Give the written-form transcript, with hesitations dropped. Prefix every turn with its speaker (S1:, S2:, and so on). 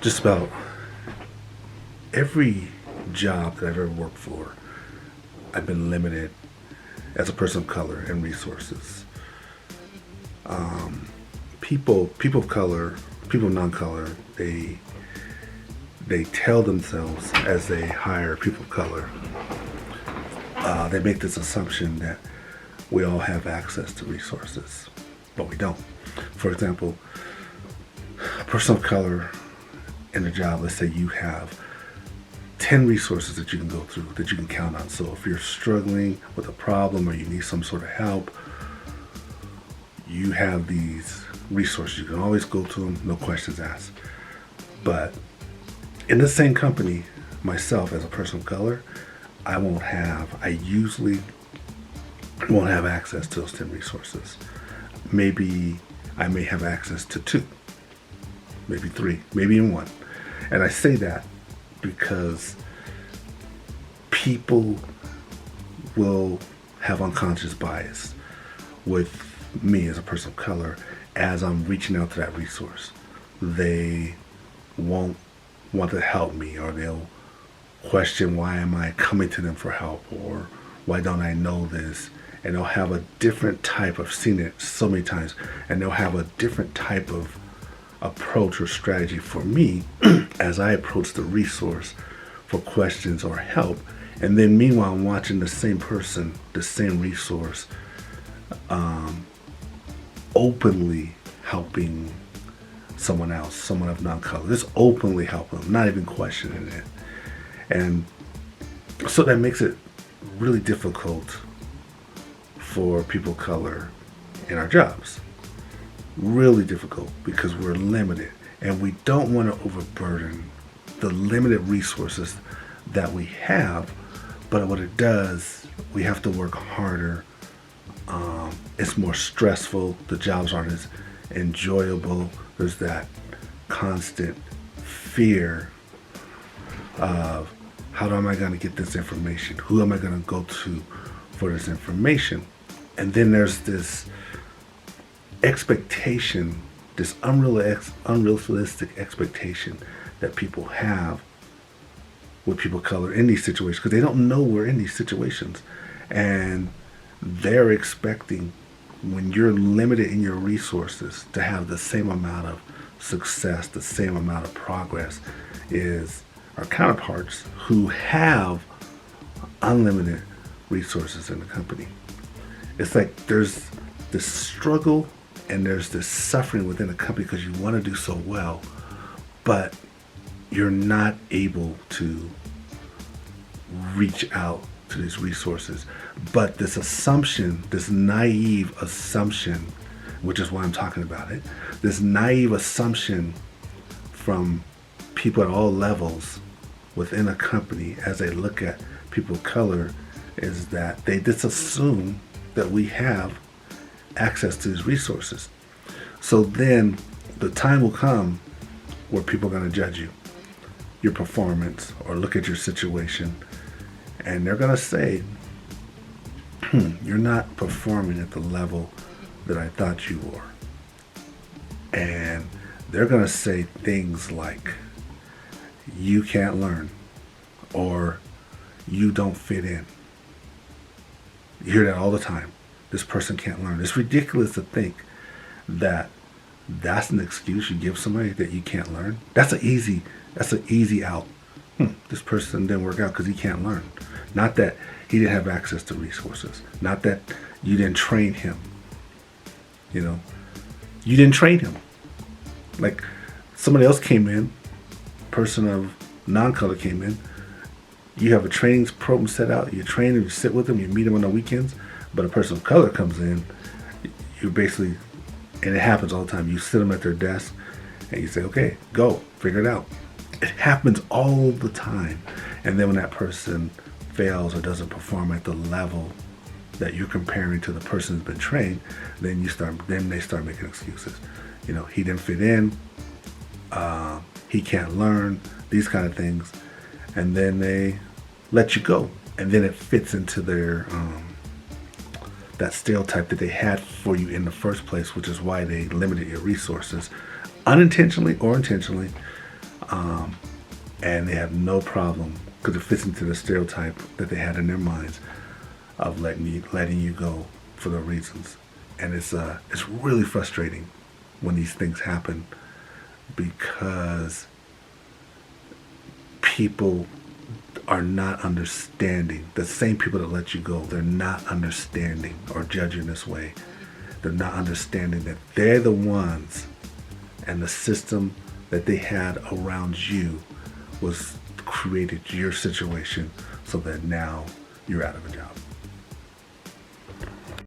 S1: just about every job that I've ever worked for, I've been limited as a person of color in resources. People of color, people of non-color, they tell themselves as they hire people of color, they make this assumption that we all have access to resources, but we don't. For example, a person of color in a job, let's say you have 10 resources that you can go through, that you can count on. So if you're struggling with a problem or you need some sort of help, you have these resources. You can always go to them, no questions asked. But in the same company, myself as a person of color, I usually won't have access to those 10 resources. Maybe I may have access to 2, maybe 3, maybe even 1. And I say that because people will have unconscious bias with me as a person of color as I'm reaching out to that resource. They won't want to help me, or they'll question why am I coming to them for help, or why don't I know this? And they'll have a different type of, seen it so many times, and they'll have a different type of approach or strategy for me as I approach the resource for questions or help. And then meanwhile, I'm watching the same person, the same resource, openly helping someone else, someone of non-color, just openly helping them, not even questioning it. And so that makes it really difficult for people of color in our jobs. Really difficult because we're limited, and we don't want to overburden the limited resources that we have. But what it does, we have to work harder. It's more stressful. The jobs aren't as enjoyable. There's that constant fear of how am I going to get this information? Who am I going to go to for this information? And then there's this expectation, this unrealistic expectation that people have with people of color in these situations, because they don't know we're in these situations. And they're expecting, when you're limited in your resources, to have the same amount of success, the same amount of progress is our counterparts who have unlimited resources in the company. It's like there's this struggle and there's this suffering within the company because you want to do so well, but you're not able to reach out to these resources. But this assumption, this naive assumption, which is why I'm talking about it, this naive assumption from people at all levels within a company as they look at people of color is that they just assume that we have access to these resources. So then the time will come where people are going to judge you, your performance, or look at your situation, and they're going to say, you're not performing at the level that I thought you were. And they're going to say things like, you can't learn, or you don't fit in. You hear that all the time. This person can't learn. It's ridiculous to think that that's an excuse you give somebody, that you can't learn. That's an easy out. This person didn't work out because he can't learn. Not that he didn't have access to resources. Not that you didn't train him. You didn't train him. Like somebody else came in, person of non-color came in. You have a training program set out. You train him, you sit with him, you meet him on the weekends. But a person of color comes in, you basically, and it happens all the time, you sit them at their desk and you say, okay, go, figure it out. It happens all the time. And then when that person fails or doesn't perform at the level that you're comparing to the person who's been trained, then they start making excuses. He didn't fit in, he can't learn, these kind of things. And then they let you go. And then it fits into their that stereotype that they had for you in the first place, which is why they limited your resources, unintentionally or intentionally. and they have no problem because it fits into the stereotype that they had in their minds of letting you go for the reasons. And it's really frustrating when these things happen because people are not understanding. The same people that let you go, they're not understanding or judging this way. They're not understanding that they're the ones, and the system that they had around you was created your situation so that now you're out of a job.